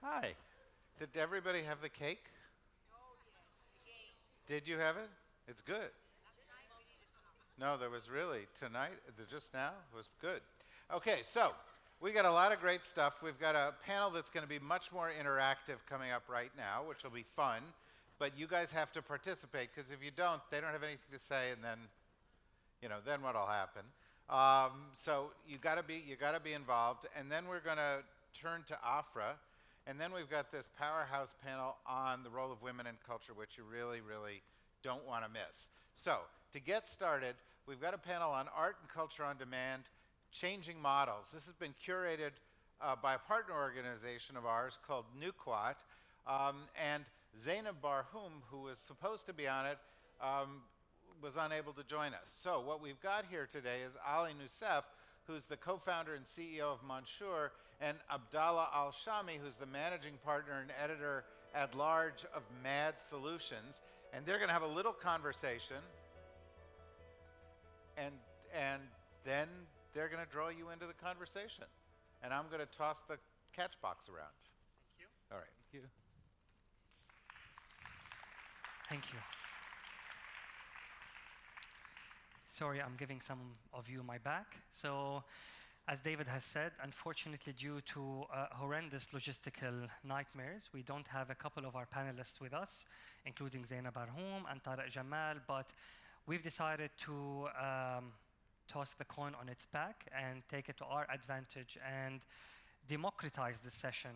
Hi. Did everybody have the cake? Did you have it? It's good. No, there was really tonight, just now, it was good. Okay, so we got a lot of great stuff. We've got a panel that's going to be much more interactive coming up right now, which will be fun. But you guys have to participate because if you don't, they don't have anything to say, and then, then what'll happen? So you got to be involved, and then we're going to turn to Afra, and then we've got this powerhouse panel on the role of women in culture, which you really, really don't want to miss. So to get started, we've got a panel on art and culture on demand, changing models. This has been curated by a partner organization of ours called Nuqat, and Zainab Barhoum, who was supposed to be on it, was unable to join us. So what we've got here today is Ali Nusef, who's the co-founder and CEO of Manshoor, and Abdallah Al-Shami, who's the managing partner and editor at large of Mad Solutions. And they're going to have a little conversation, and then they're going to draw you into the conversation. And I'm going to toss the catch box around. Thank you. All right. Thank you. Thank you. Sorry, I'm giving some of you my back. So, as David has said, unfortunately, due to horrendous logistical nightmares, we don't have a couple of our panelists with us, including Zainab Barhoum and Tariq Jamal, but we've decided to toss the coin on its back and take it to our advantage and democratize this session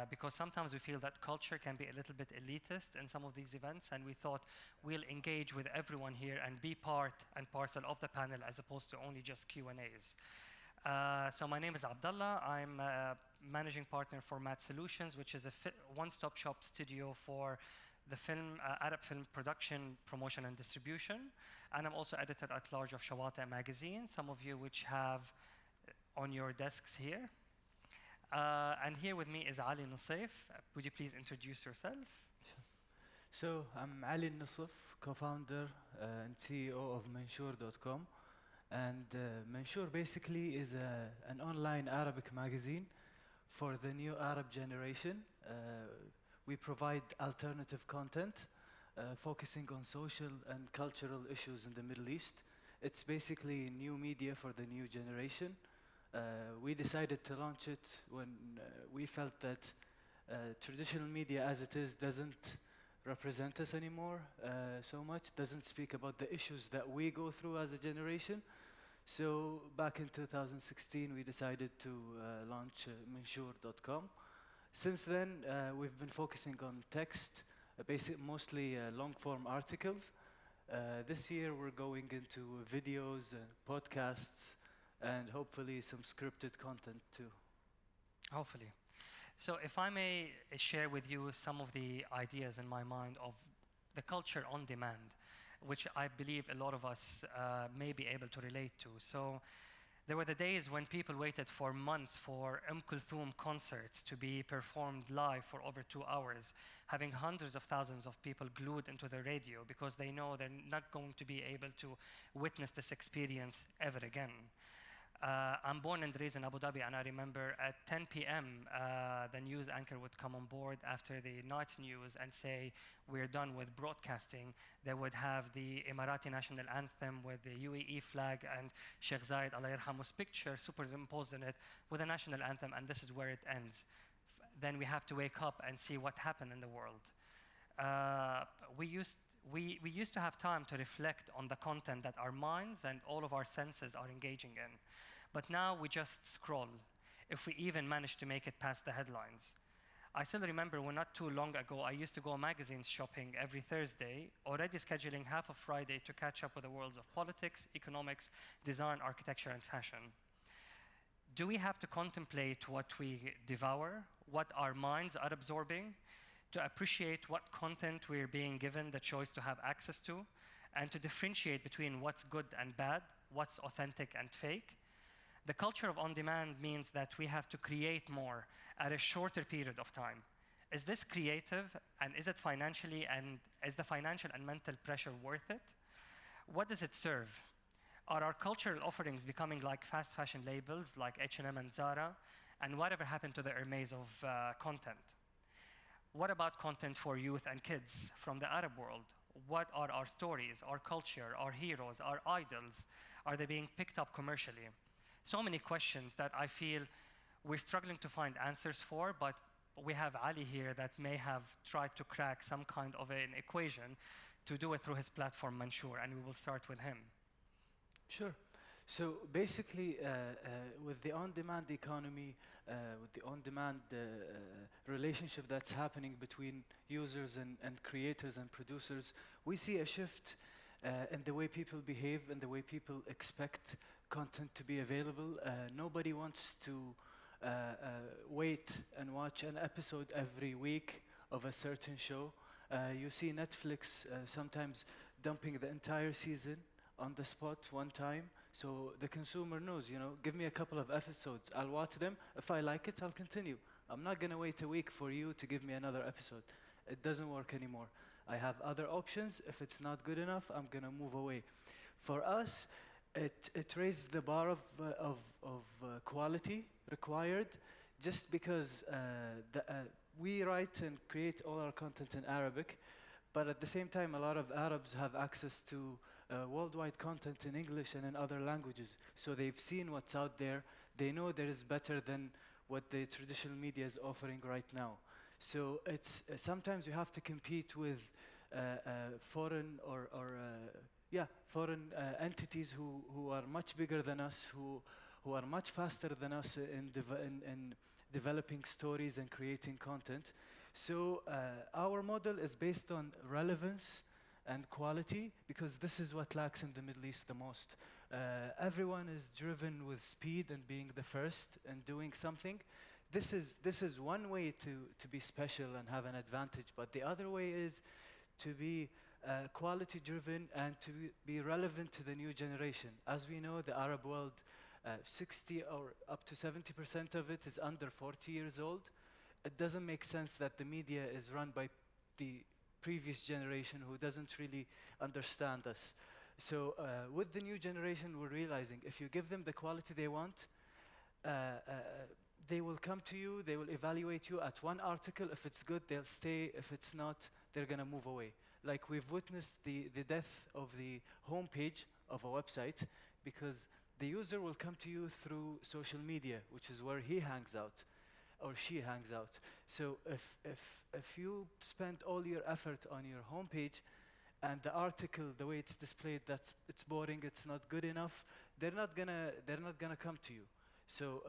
because sometimes we feel that culture can be a little bit elitist in some of these events, and we thought we'll engage with everyone here and be part and parcel of the panel as opposed to only just Q&As. So my name is Abdallah. I'm a managing partner for Mad Solutions, which is a one-stop shop studio for the Arab film production, promotion, and distribution. And I'm also editor at large of Shawata magazine, some of you which have on your desks here. And here with me is Ali Nusef. Would you please introduce yourself? So I'm Ali Nusef, co-founder and CEO of Manshoor.com. And Manshoor basically is an online Arabic magazine for the new Arab generation. We provide alternative content focusing on social and cultural issues in the Middle East. It's basically new media for the new generation. We decided to launch it when we felt that traditional media as it is doesn't represent us anymore so much, doesn't speak about the issues that we go through as a generation. So back in 2016, we decided to launch Manshoor.com. Since then, we've been focusing on text, mostly long-form articles. This year, we're going into videos, podcasts, and hopefully some scripted content too. Hopefully. So if I may share with you some of the ideas in my mind of the culture on demand, which I believe a lot of us may be able to relate to. So there were the days when people waited for months for Kulthum concerts to be performed live for over 2 hours, having hundreds of thousands of people glued into the radio because they know they're not going to be able to witness this experience ever again. I'm born and raised in Abu Dhabi, and I remember at 10 p.m. The news anchor would come on board after the night's news and say, we're done with broadcasting. They would have the Emirati national anthem with the UAE flag and Sheikh Zayed Allah Yarhamu's picture superimposed in it with the national anthem, and this is where it ends. Then we have to wake up and see what happened in the world. We used to have time to reflect on the content that our minds and all of our senses are engaging in. But now we just scroll, if we even manage to make it past the headlines. I still remember when not too long ago, I used to go magazines shopping every Thursday, already scheduling half of Friday to catch up with the worlds of politics, economics, design, architecture, and fashion. Do we have to contemplate what we devour, what our minds are absorbing, to appreciate what content we're being given the choice to have access to, and to differentiate between what's good and bad, what's authentic and fake? The culture of on-demand means that we have to create more at a shorter period of time. Is this creative, and is it financially, and is the financial and mental pressure worth it? What does it serve? Are our cultural offerings becoming like fast fashion labels like H&M and Zara? And whatever happened to the Hermes of content? What about content for youth and kids from the Arab world? What are our stories, our culture, our heroes, our idols? Are they being picked up commercially? So many questions that I feel we're struggling to find answers for, but we have Ali here that may have tried to crack some kind of an equation to do it through his platform, Manshoor, and we will start with him. Sure. So basically, with the on-demand economy, with the on-demand relationship that's happening between users and creators and producers, we see a shift in the way people behave and the way people expect content to be available. Nobody wants to wait and watch an episode every week of a certain show. You see Netflix sometimes dumping the entire season on the spot one time, so the consumer knows, give me a couple of episodes, I'll watch them. If I like it, I'll continue. I'm not going to wait a week for you to give me another episode. It doesn't work anymore. I have other options. If it's not good enough, I'm going to move away. For us, it raised the bar of quality required, just because we write and create all our content in Arabic, but at the same time, a lot of Arabs have access to worldwide content in English and in other languages. So they've seen what's out there. They know there is better than what the traditional media is offering right now. So it's sometimes you have to compete with foreign foreign entities who are much bigger than us, who are much faster than us in developing stories and creating content. So our model is based on relevance and quality, because this is what lacks in the Middle East the most. Everyone is driven with speed and being the first and doing something. This is one way to be special and have an advantage, but the other way is to be quality driven and to be relevant to the new generation. As we know, the Arab world, 60 or up to 70% of it is under 40 years old. It doesn't make sense that the media is run by the previous generation who doesn't really understand us. So with the new generation, we're realizing if you give them the quality they want, they will come to you, they will evaluate you at one article. If it's good, they'll stay. If it's not, they're going to move away. Like we've witnessed the death of the homepage of a website, because the user will come to you through social media, which is where he hangs out or she hangs out. So if you spend all your effort on your homepage and the article, the way it's displayed, it's boring, it's not good enough, they're not gonna come to you. So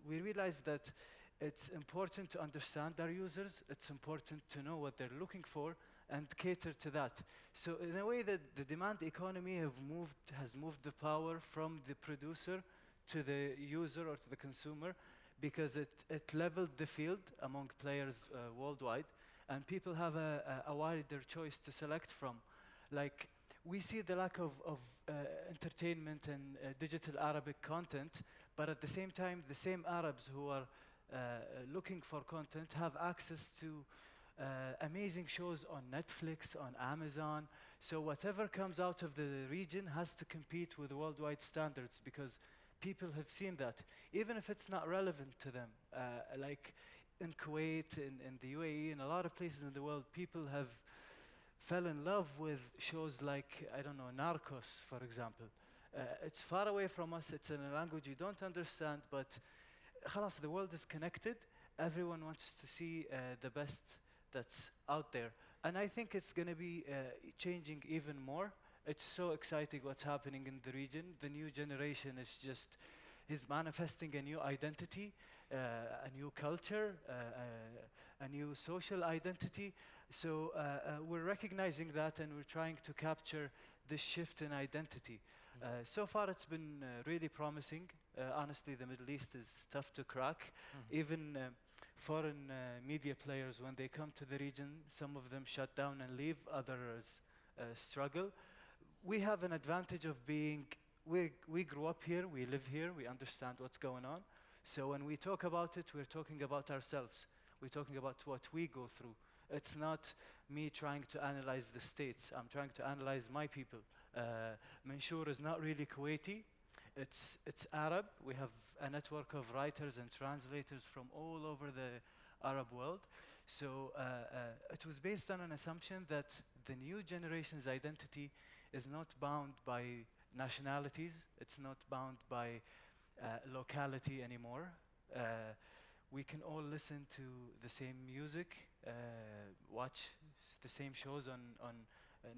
we realize that it's important to understand our users. It's important to know what they're looking for and cater to that. So in a way, that the demand economy has moved the power from the producer to the user or to the consumer, because it leveled the field among players worldwide, and people have a wider choice to select from. Like, we see the lack of entertainment and digital Arabic content, but at the same time, the same Arabs who are looking for content have access to amazing shows on Netflix, on Amazon. So whatever comes out of the region has to compete with worldwide standards, because people have seen that, even if it's not relevant to them. Like in Kuwait, in the UAE, in a lot of places in the world, people have fell in love with shows like, I don't know, Narcos, for example. It's far away from us, it's in a language you don't understand, but khalas, the world is connected. Everyone wants to see the best that's out there. And I think it's going to be changing even more. It's so exciting what's happening in the region. The new generation is manifesting a new identity, a new culture, a new social identity. So we're recognizing that, and we're trying to capture this shift in identity. So far, it's been really promising. Honestly, the Middle East is tough to crack. Even foreign media players, when they come to the region, some of them shut down and leave, others struggle. We have an advantage of being, we grew up here, we live here, we understand what's going on. So when we talk about it, we're talking about ourselves. We're talking about what we go through. It's not me trying to analyze the states. I'm trying to analyze my people. Manshoor is not really Kuwaiti. It's Arab. We have a network of writers and translators from all over the Arab world. So it was based on an assumption that the new generation's identity is not bound by nationalities, it's not bound by locality anymore. We can all listen to the same music, watch the same shows on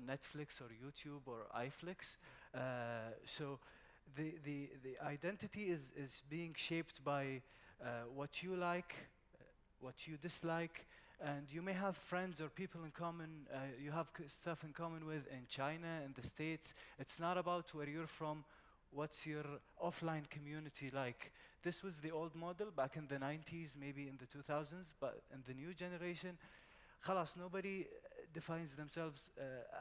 Netflix or YouTube or iFlix. So the identity is being shaped by what you like, what you dislike, and you may have friends or people in common, you have stuff in common with in China, in the States. It's not about where you're from, what's your offline community like. This was the old model back in the 90s, maybe in the 2000s, but in the new generation, خلاص, nobody defines themselves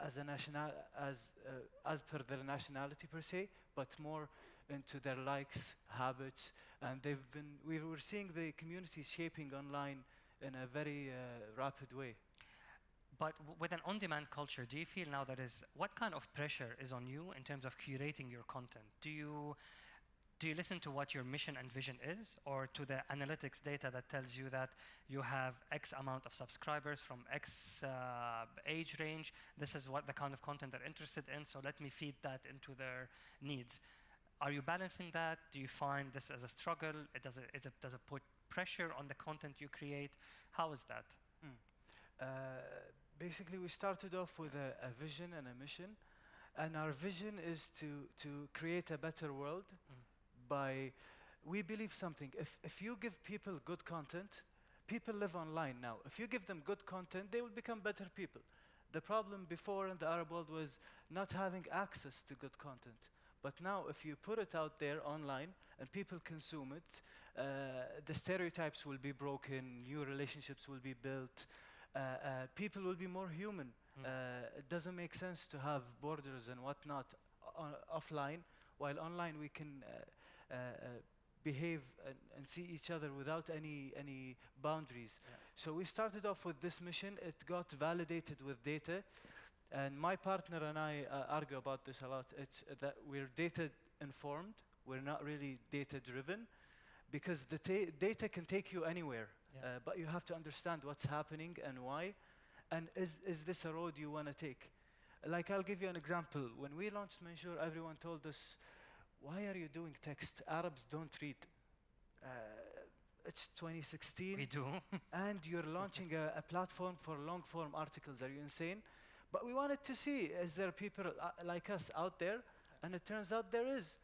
as per their nationality per se, but more into their likes, habits, and we were seeing the community shaping online in a very rapid way. But with an on-demand culture, do you feel now what kind of pressure is on you in terms of curating your content? Do you listen to what your mission and vision is, or to the analytics data that tells you that you have X amount of subscribers from X age range? This is what the kind of content they're interested in, so let me feed that into their needs. Are you balancing that? Do you find this as a struggle? Does it put pressure on the content you create? How is that? Basically, we started off with a vision and a mission, and our vision is to create a better world. We believe something. If you give people good content, people live online now. If you give them good content, they will become better people. The problem before in the Arab world was not having access to good content. But now, if you put it out there online and people consume it, the stereotypes will be broken, new relationships will be built, people will be more human. It doesn't make sense to have borders and whatnot offline, while online we can behave and see each other without any boundaries. Yeah. So we started off with this mission. It got validated with data. And my partner and I argue about this a lot. It's that we're data informed. We're not really data driven, because the data can take you anywhere. Yeah. But you have to understand what's happening and why. And is this a road you want to take? Like, I'll give you an example. When we launched Manshoor, everyone told us, why are you doing text? Arabs don't read. It's 2016. We do. And you're launching a platform for long-form articles. Are you insane? But we wanted to see, is there people like us out there? And it turns out there is.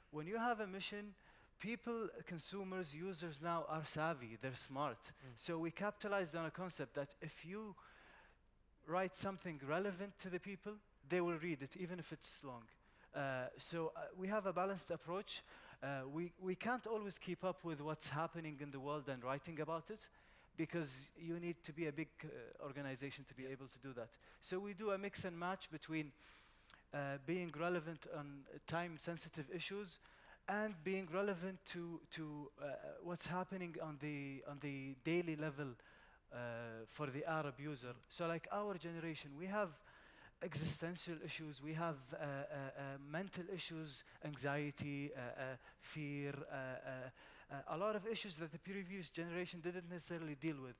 When you have a mission, people, consumers, users now are savvy, they're smart. So we capitalized on a concept that if you write something relevant to the people, they will read it, even if it's long. We have a balanced approach. We can't always keep up with what's happening in the world and writing about it, because you need to be a big organization to be able to do that. So we do a mix and match between being relevant on time-sensitive issues and being relevant to what's happening on the daily level for the Arab user. So like our generation, we have existential issues, we have mental issues, anxiety, fear, a lot of issues that the previous generation didn't necessarily deal with.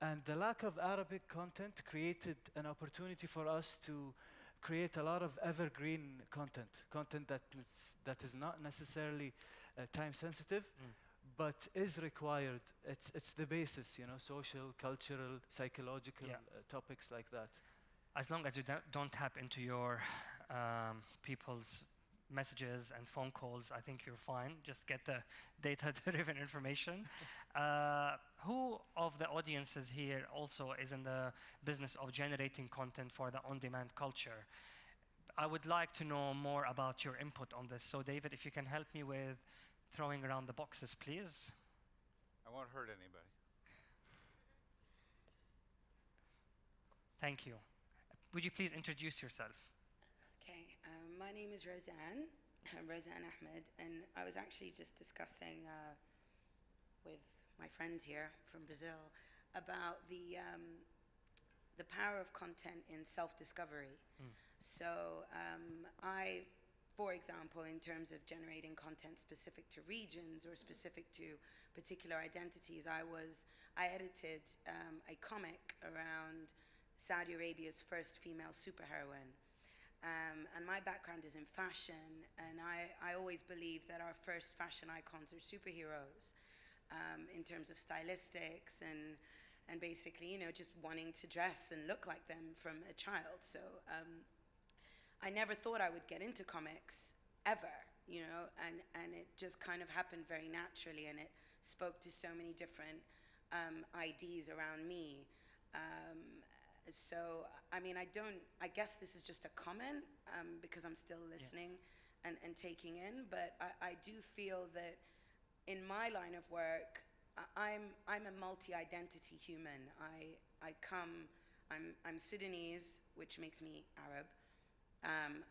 And the lack of Arabic content created an opportunity for us to create a lot of evergreen content that is not necessarily time sensitive, but is required. It's the basis, social, cultural, psychological topics like that. As long as you don't tap into your people's messages and phone calls, I think you're fine. Just get the data-driven information. Who of the audiences here also is in the business of generating content for the on-demand culture? I would like to know more about your input on this. So David, if you can help me with throwing around the boxes, please. I won't hurt anybody. Thank you. Would you please introduce yourself? Okay, my name is Roseanne. I'm Roseanne Ahmed, and I was actually just discussing with my friends here from Brazil about the power of content in self-discovery. So I For example, in terms of generating content specific to regions or specific to particular identities, I edited a comic around Saudi Arabia's first female superheroine. And my background is in fashion, and I always believe that our first fashion icons are superheroes, in terms of stylistics and basically, you know, just wanting to dress and look like them from a child. So I never thought I would get into comics ever, you know, and it just kind of happened very naturally, and it spoke to so many different IDs around me. So, I mean, I guess this is just a comment, because I'm still listening and taking in, but I do feel that in my line of work, I'm a multi-identity human. I'm Sudanese, which makes me Arab.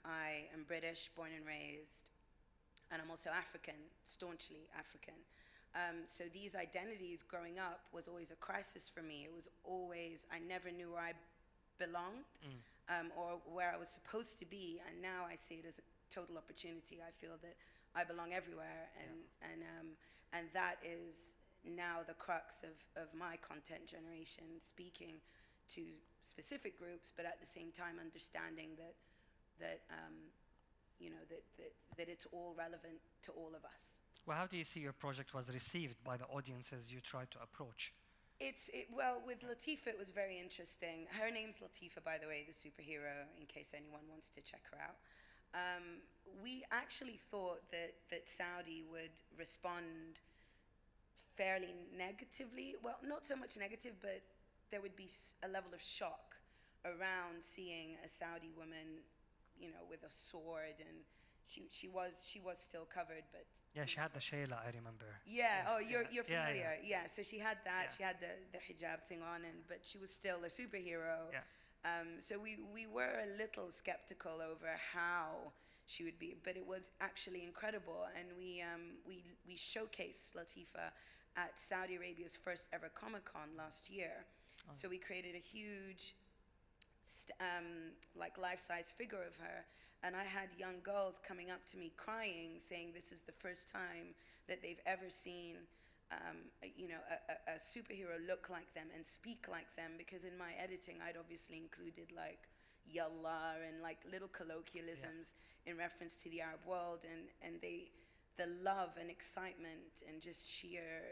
I am British, born and raised, and I'm also African, staunchly African. So these identities growing up was always a crisis for me. It was always, I never knew where I belonged, or where I was supposed to be, and now I see it as a total opportunity. I feel that I belong everywhere, and that is now the crux of my content generation, speaking to specific groups, but at the same time understanding that you know, that it's all relevant to all of us. Well, how do you see your project was received by the audiences you tried to approach? Well, with Latifa, it was very interesting. Her name's Latifa, by the way, the superhero, in case anyone wants to check her out. We actually thought that Saudi would respond fairly negatively. Well, not so much negative, but there would be a level of shock around seeing a Saudi woman, you know, with a sword, and she was still covered, but Yeah, she had the shayla, I remember. yeah. Oh, you're familiar. Yeah. So she had that. Yeah. She had the hijab thing on, but she was still a superhero. Yeah. So we were a little skeptical over how she would be, but it was actually incredible, and we showcased Latifa at Saudi Arabia's first ever Comic-Con last year. Oh. So we created a huge like life-size figure of her, and I had young girls coming up to me crying, saying this is the first time that they've ever seen you know, a superhero look like them and speak like them, because in my editing I'd obviously included like yallah and like little colloquialisms in reference to the Arab world, and the love and excitement and just sheer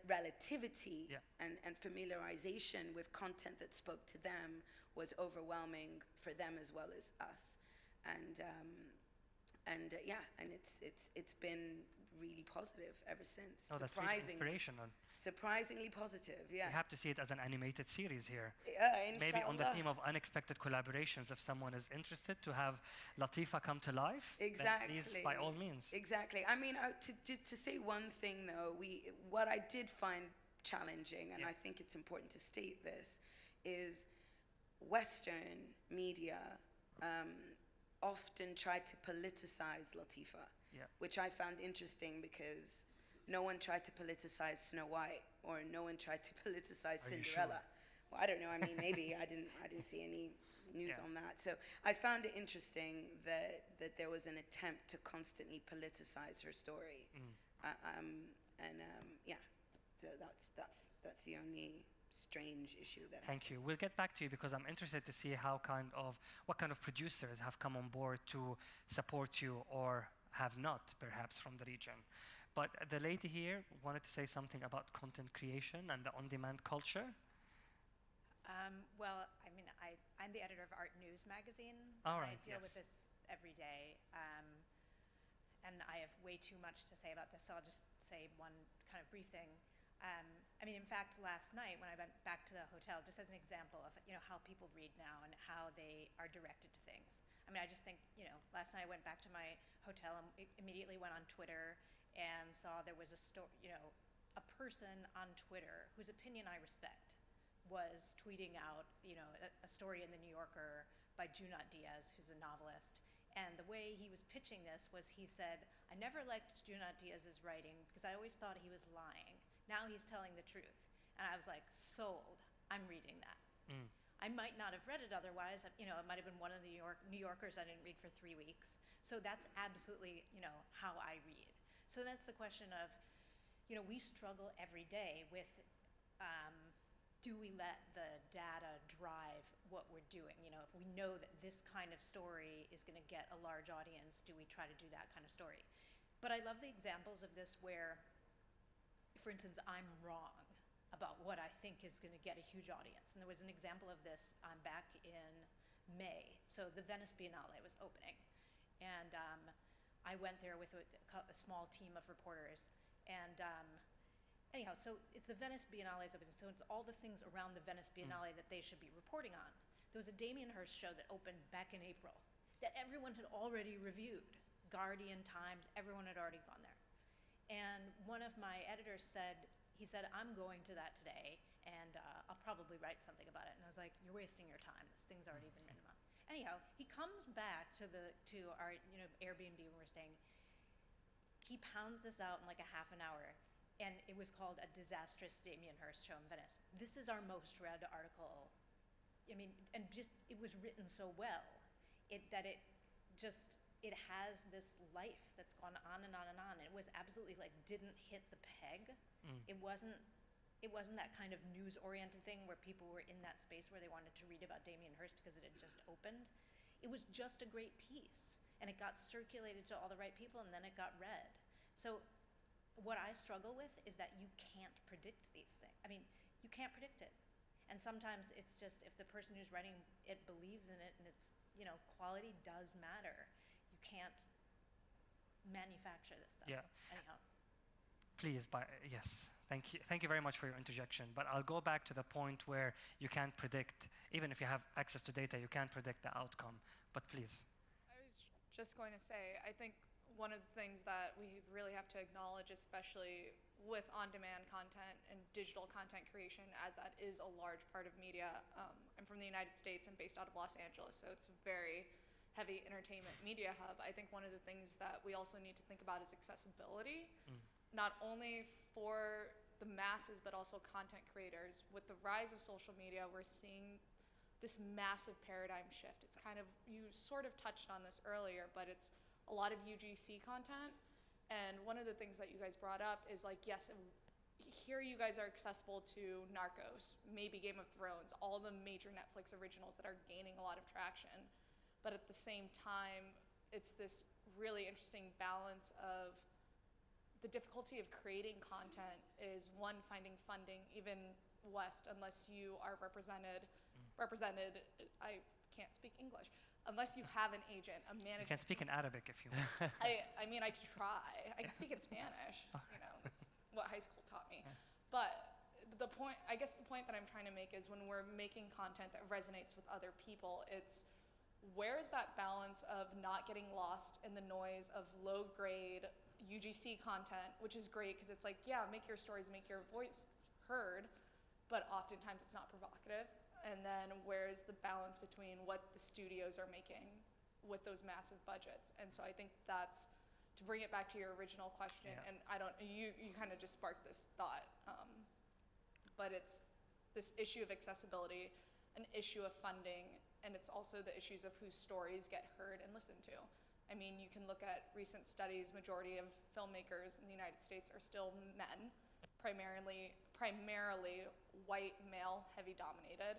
relativity and familiarization with content that spoke to them was overwhelming for them as well as us, and it's been really positive ever since. Oh, that's really inspirational. Surprisingly positive, yeah. You have to see it as an animated series here. Inshallah. Maybe on the theme of unexpected collaborations, if someone is interested to have Latifa come to life, exactly. then please, by all means. Exactly. I mean, to say one thing though, what I did find challenging, and I think it's important to state this, is Western media often tried to politicize Latifa, which I found interesting, because no one tried to politicize Snow White, or no one tried to politicize Cinderella. Sure? Well, I don't know. I mean, maybe I didn't see any news on that. So I found it interesting that there was an attempt to constantly politicize her story, So that's the only strange issue that. Thank you. We'll get back to you, because I'm interested to see what kind of producers have come on board to support you or have not, perhaps, from the region. But the lady here wanted to say something about content creation and the on-demand culture. Well, I mean, I'm the editor of Art News magazine. All right, I deal with this every day, and I have way too much to say about this, so I'll just say one kind of brief thing. I mean, in fact, last night when I went back to the hotel, just as an example of, you know, how people read now and how they are directed to things. I mean, I just think, you know, last night I went back to my hotel and immediately went on Twitter and saw there was a person on Twitter whose opinion I respect was tweeting out, you know, a story in the New Yorker by Junot Diaz, who's a novelist. And the way he was pitching this was, he said, I never liked Junot Diaz's writing because I always thought he was lying. Now he's telling the truth. And I was like, sold. I'm reading that. I might not have read it otherwise. You know, it might have been one of the New Yorkers I didn't read for 3 weeks. So that's absolutely, you know, how I read. So that's the question of, you know, we struggle every day with, do we let the data drive what we're doing? You know, if we know that this kind of story is going to get a large audience, do we try to do that kind of story? But I love the examples of this where, for instance, I'm wrong about what I think is going to get a huge audience. And there was an example of this back in May. So the Venice Biennale was opening. And I went there with a small team of reporters. And anyhow, so it's the Venice Biennale is open. So it's all the things around the Venice Biennale that they should be reporting on. There was a Damien Hirst show that opened back in April that everyone had already reviewed. Guardian, Times, everyone had already gone there. And one of my editors said, he said, I'm going to that today, and I'll probably write something about it. And I was like, you're wasting your time. This thing's already been written about. Anyhow, he comes back to our Airbnb when we're staying. He pounds this out in like a half an hour, and it was called A Disastrous Damien Hirst Show in Venice. This is our most read article. I mean, and just it was written so well that it has this life that's gone on and on and on. And it was absolutely like didn't hit the peg. It wasn't that kind of news-oriented thing where people were in that space where they wanted to read about Damien Hirst because it had just opened. It was just a great piece, and it got circulated to all the right people, and then it got read. So what I struggle with is that you can't predict these things. I mean, you can't predict it. And sometimes it's just if the person who's writing it believes in it, and it's, you know, quality does matter. You can't manufacture this stuff. Yeah. Anyhow. Please, yes. Thank you. Thank you very much for your interjection. But I'll go back to the point where you can't predict, even if you have access to data, you can't predict the outcome. But please. I was just going to say, I think one of the things that we really have to acknowledge, especially with on-demand content and digital content creation, as that is a large part of media. I'm from the United States and based out of Los Angeles, so it's a very heavy entertainment media hub. I think one of the things that we also need to think about is accessibility. Not only for the masses, but also content creators. With the rise of social media, we're seeing this massive paradigm shift. It's kind of, you sort of touched on this earlier, but it's a lot of UGC content. And one of the things that you guys brought up is like, yes, here you guys are accessible to Narcos, maybe Game of Thrones, all the major Netflix originals that are gaining a lot of traction. But at the same time, it's this really interesting balance of the difficulty of creating content is one, finding funding, even West, unless you are represented, I can't speak English, unless you have an agent, a manager. You can speak in Arabic if you want. I mean, I could try. I can speak in Spanish, you know, that's what high school taught me. But the point that I'm trying to make is when we're making content that resonates with other people, it's where is that balance of not getting lost in the noise of low grade UGC content, which is great because it's like, yeah, make your stories, make your voice heard, but oftentimes it's not provocative. And then where's the balance between what the studios are making with those massive budgets? And so I think that's, to bring it back to your original question, and you kind of just sparked this thought, but it's this issue of accessibility, an issue of funding, and it's also the issues of whose stories get heard and listened to. I mean, you can look at recent studies, majority of filmmakers in the United States are still men, primarily white, male, heavy dominated.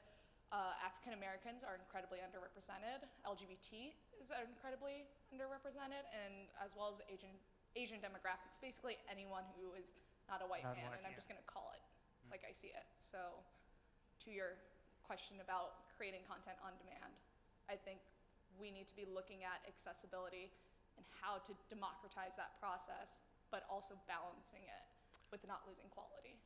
African Americans are incredibly underrepresented. LGBT is incredibly underrepresented, and as well as Asian demographics, basically anyone who is not a white man, and I'm just gonna call it like I see it. So to your question about creating content on demand, I think we need to be looking at accessibility and how to democratize that process, but also balancing it with not losing quality.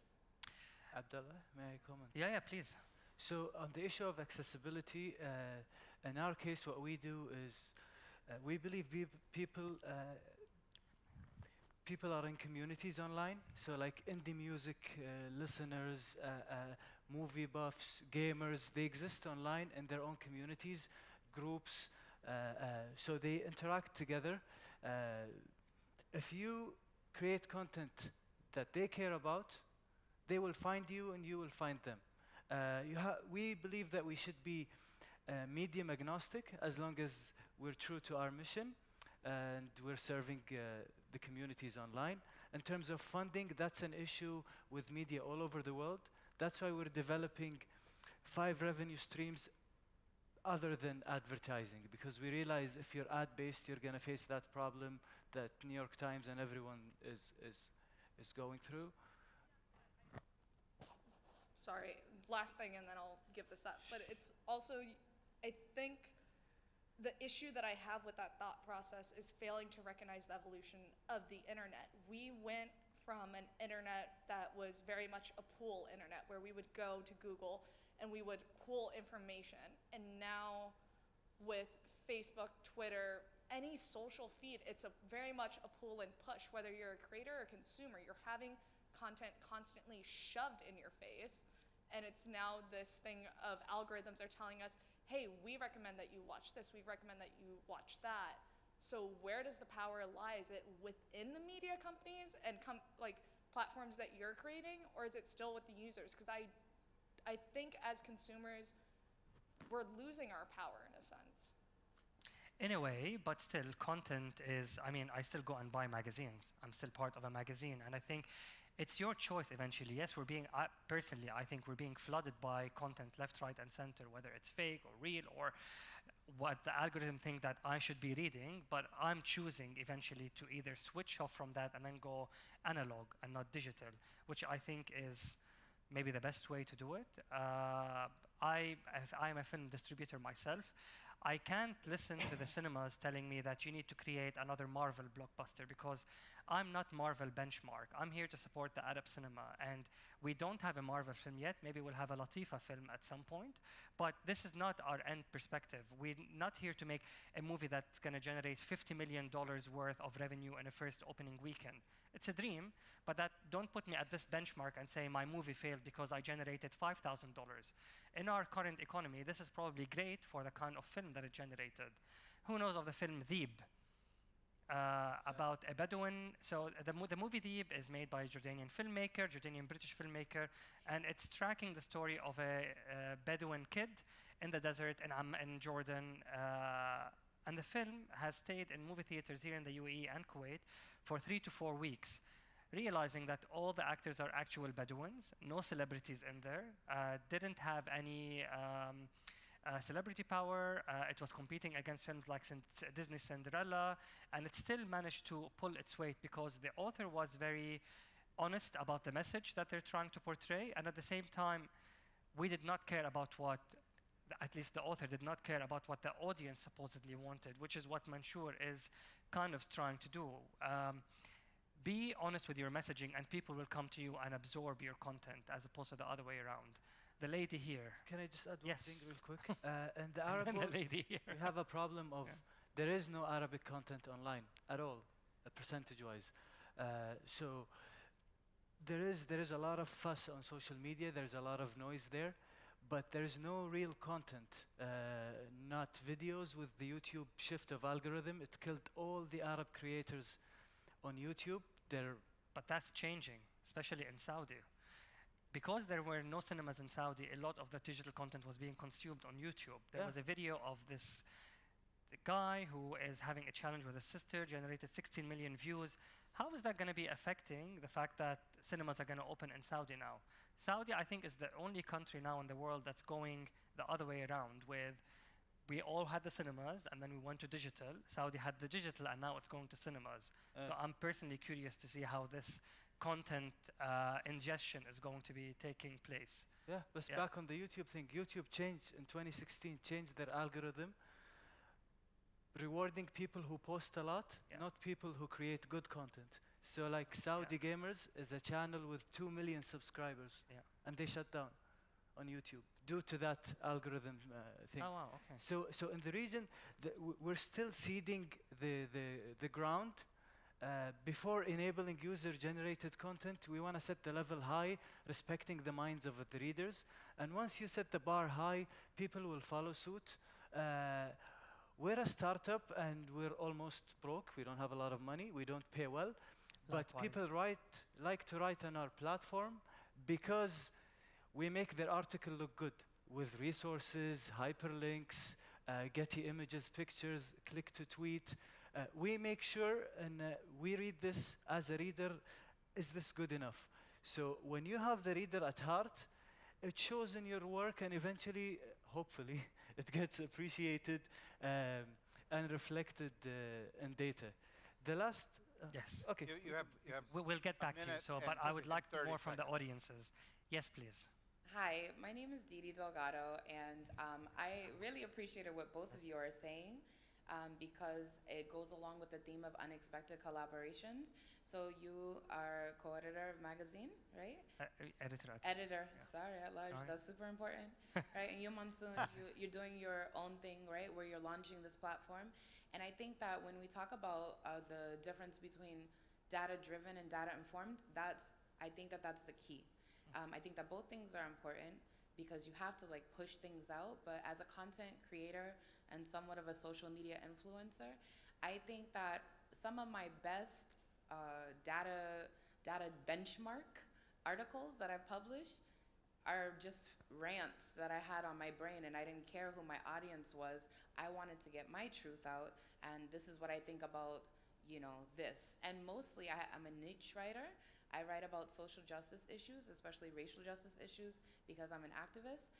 Abdallah, may I comment? Yeah, please. So on the issue of accessibility, in our case, what we do is we believe people are in communities online. So like indie music listeners, movie buffs, gamers, they exist online in their own communities, groups, so they interact together. If you create content that they care about, they will find you and you will find them. We believe that we should be medium agnostic as long as we're true to our mission and we're serving the communities online. In terms of funding, that's an issue with media all over the world. That's why we're developing 5 revenue streams other than advertising, because we realize if you're ad-based, you're going to face that problem that New York Times and everyone is going through. Sorry, last thing, and then I'll give this up. But it's also, I think, the issue that I have with that thought process is failing to recognize the evolution of the internet. We went from an internet that was very much a pull internet, where we would go to Google and we would pull information. And now with Facebook, Twitter, any social feed, it's very much a pull and push. Whether you're a creator or a consumer, you're having content constantly shoved in your face. And it's now this thing of algorithms are telling us, hey, we recommend that you watch this, we recommend that you watch that. So where does the power lie? Is it within the media companies and like platforms that you're creating, or is it still with the users? Because I think as consumers, we're losing our power in a sense. In a way, but still, content is, I mean, I still go and buy magazines. I'm still part of a magazine, and I think it's your choice eventually. Yes, we're being, personally, I think we're being flooded by content left, right, and center, whether it's fake or real or what the algorithm think that I should be reading, but I'm choosing eventually to either switch off from that and then go analog and not digital, which I think is maybe the best way to do it. I'm a film distributor myself. I can't listen to the cinemas telling me that you need to create another Marvel blockbuster, because I'm not Marvel benchmark. I'm here to support the Arab cinema, and we don't have a Marvel film yet. Maybe we'll have a Latifa film at some point, but this is not our end perspective. We're not here to make a movie that's going to generate $50 million worth of revenue in a first opening weekend. It's a dream, but don't put me at this benchmark and say my movie failed because I generated $5,000. In our current economy, this is probably great for the kind of film that it generated. Who knows of the film Deeb? About a Bedouin. So the movie Deeb is made by a Jordanian filmmaker, Jordanian-British filmmaker, and it's tracking the story of a Bedouin kid in the desert in Jordan. And the film has stayed in movie theaters here in the UAE and Kuwait for 3 to 4 weeks, realizing that all the actors are actual Bedouins, no celebrities in there, didn't have any celebrity power. It was competing against films like Disney's Cinderella, and it still managed to pull its weight because the author was very honest about the message that they're trying to portray, and at the same time, we did not care about what, at least the author did not care about what the audience supposedly wanted, which is what Manshoor is kind of trying to do. Be honest with your messaging, and people will come to you and absorb your content, as opposed to the other way around. The lady here. Can I just add one Yes. thing real quick? In the Arab world, The lady here. we have a problem of there is no Arabic content online at all, percentage-wise. So there is a lot of fuss on social media. There's a lot of noise there, but there's no real content. Not videos. With the YouTube shift of algorithm, it killed all the Arab creators on YouTube. But that's changing, especially in Saudi. Because there were no cinemas in Saudi, a lot of the digital content was being consumed on YouTube. There was a video of this guy who is having a challenge with his sister, generated 16 million views. How is that going to be affecting the fact that cinemas are going to open in Saudi now? Saudi, I think, is the only country now in the world that's going the other way around, with we all had the cinemas and then we went to digital. Saudi had the digital and now it's going to cinemas. So I'm personally curious to see how this content ingestion is going to be taking place. Yeah, but back on the YouTube thing, YouTube changed in 2016, changed their algorithm, rewarding people who post a lot, not people who create good content. So like Saudi Gamers is a channel with 2 million subscribers, and they shut down on YouTube due to that algorithm thing. Oh, wow, okay. So in the region, we're still seeding the ground. Before enabling user-generated content, we want to set the level high, respecting the minds of the readers. And once you set the bar high, people will follow suit. We're a startup and we're almost broke. We don't have a lot of money. We don't pay well. But people like to write on our platform because we make their article look good with resources, hyperlinks, Getty images, pictures, click to tweet. We make sure and we read this as a reader, is this good enough? So when you have the reader at heart, it shows in your work and eventually, hopefully, it gets appreciated and reflected in data. The last, Yes. okay. You have We'll get back to you. minute So, and but I would like 30 more from the seconds. audiences. Yes, please. Hi, my name is Didi Delgado, and I really appreciated what both of you are saying because it goes along with the theme of unexpected collaborations. So you are co-editor of magazine, right? Editor. Editor, Yeah. sorry, at large, Sorry. that's super important, right? And you, Manshoor, you're doing your own thing, right, where you're launching this platform. And I think that when we talk about the difference between data-driven and data-informed, I think that that's the key. I think that both things are important because you have to like push things out, but as a content creator and somewhat of a social media influencer, I think that some of my best data benchmark articles that I publish are just rants that I had on my brain, and I didn't care who my audience was. I wanted to get my truth out, and this is what I think about, you know, this. And mostly I'm a niche writer. I write about social justice issues, especially racial justice issues, because I'm an activist.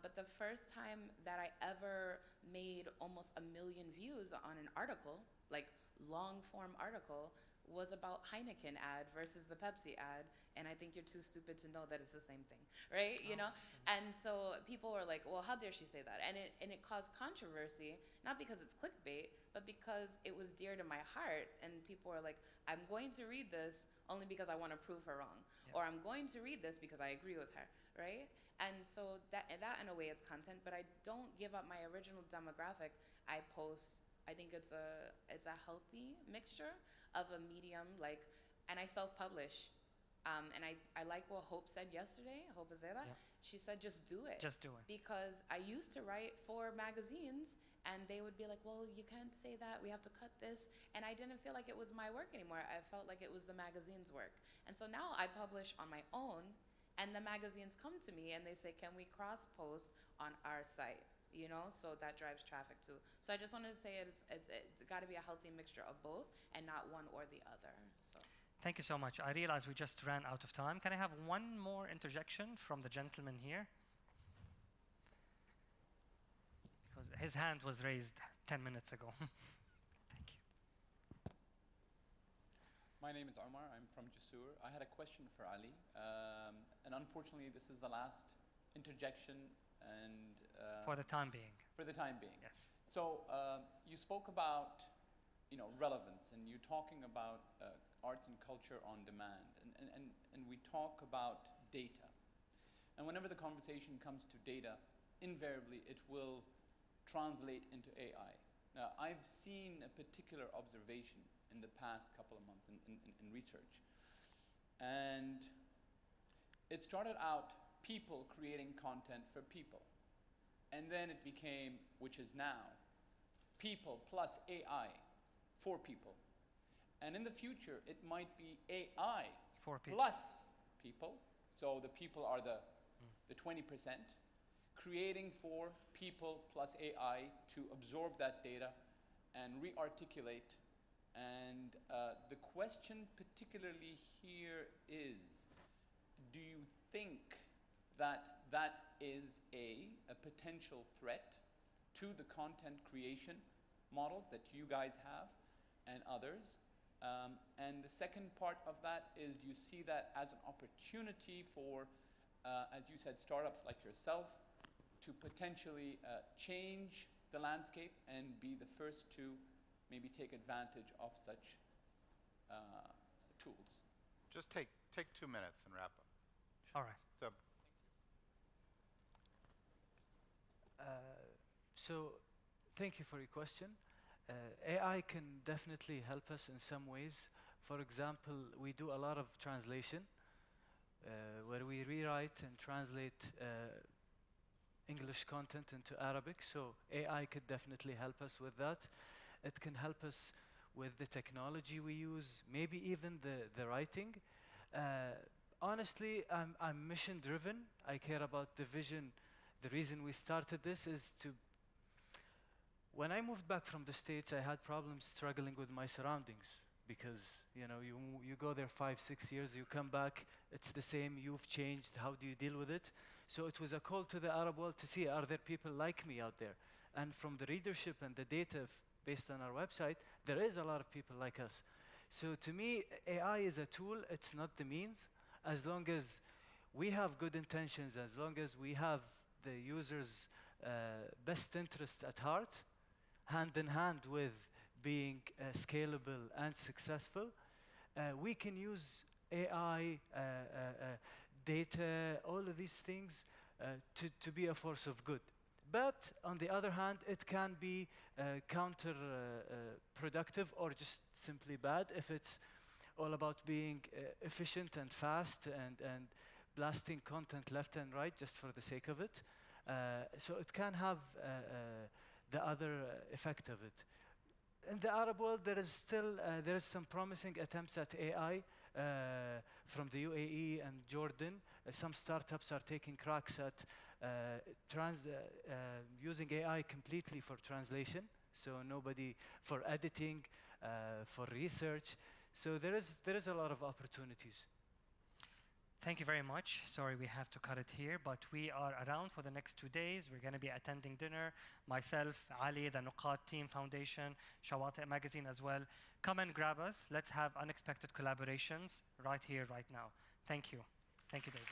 But the first time that I ever made almost 1 million views on an article, like long form article, was about Heineken ad versus the Pepsi ad, and I think you're too stupid to know that it's the same thing, right? You know, and so people were like, "Well, how dare she say that?" And it caused controversy, not because it's clickbait, but because it was dear to my heart, and people were like, "I'm going to read this only because I want to prove her wrong," or "I'm going to read this because I agree with her," right? And so that in a way it's content, but I don't give up my original demographic. I post. I think it's a healthy mixture of a medium, like, and I self-publish. And I like what Hope said yesterday. Hope is there. Yeah. She said, just do it. Just do it. Because I used to write for magazines, and they would be like, well, you can't say that. We have to cut this. And I didn't feel like it was my work anymore. I felt like it was the magazine's work. And so now I publish on my own, and the magazines come to me and they say, can we cross-post on our site? You know, so that drives traffic too. So I just wanted to say it's got to be a healthy mixture of both and not one or the other. So. Thank you so much. I realize we just ran out of time. Can I have one more interjection from the gentleman here? Because his hand was raised 10 minutes ago. Thank you. My name is Omar. I'm from Jasur. I had a question for Ali. And unfortunately, this is the last interjection and For the time being. for the time being. Yes. So you spoke about, you know, relevance, and you're talking about arts and culture on demand, and we talk about data. And whenever the conversation comes to data, invariably it will translate into AI. Now, I've seen a particular observation in the past couple of months in research, and it started out people creating content for people. And then it became, which is now, people plus AI for people. And in the future, it might be AI For people. plus people. So the people are the 20%, creating for people plus AI to absorb that data and re-articulate. And the question particularly here is, do you think that that is a potential threat to the content creation models that you guys have and others? And the second part of that is, do you see that as an opportunity for, as you said, startups like yourself to potentially change the landscape and be the first to maybe take advantage of such tools? Just take 2 minutes and wrap up. All right. So So, thank you for your question. AI can definitely help us in some ways. For example, we do a lot of translation, where we rewrite and translate English content into Arabic. So AI could definitely help us with that. It can help us with the technology we use, maybe even the writing. honestly, I'm mission driven. I care about the vision. The reason we started this is to. When I moved back from the States, I had problems struggling with my surroundings because you go there 5, 6 years, you come back, it's the same. You've changed. How do you deal with it? So it was a call to the Arab world to see, are there people like me out there? And from the readership and the data based on our website, there is a lot of people like us. So to me, AI is a tool, it's not the means. As long as we have good intentions, as long as we have the user's best interest at heart, hand in hand with being scalable and successful, we can use AI, data, all of these things to be a force of good. But on the other hand, it can be counterproductive or just simply bad if it's all about being efficient and fast and blasting content left and right just for the sake of it. So it can have the other effect of it. In the Arab world, there is still some promising attempts at AI from the UAE and Jordan. Some startups are taking cracks at using AI completely for translation, so nobody for editing, for research. So there is a lot of opportunities. Thank you very much. Sorry, we have to cut it here, but we are around for the next 2 days. We're going to be attending dinner. Myself, Ali, the Nuqat Team Foundation, Shawate Magazine as well. Come and grab us. Let's have unexpected collaborations right here, right now. Thank you. Thank you, David.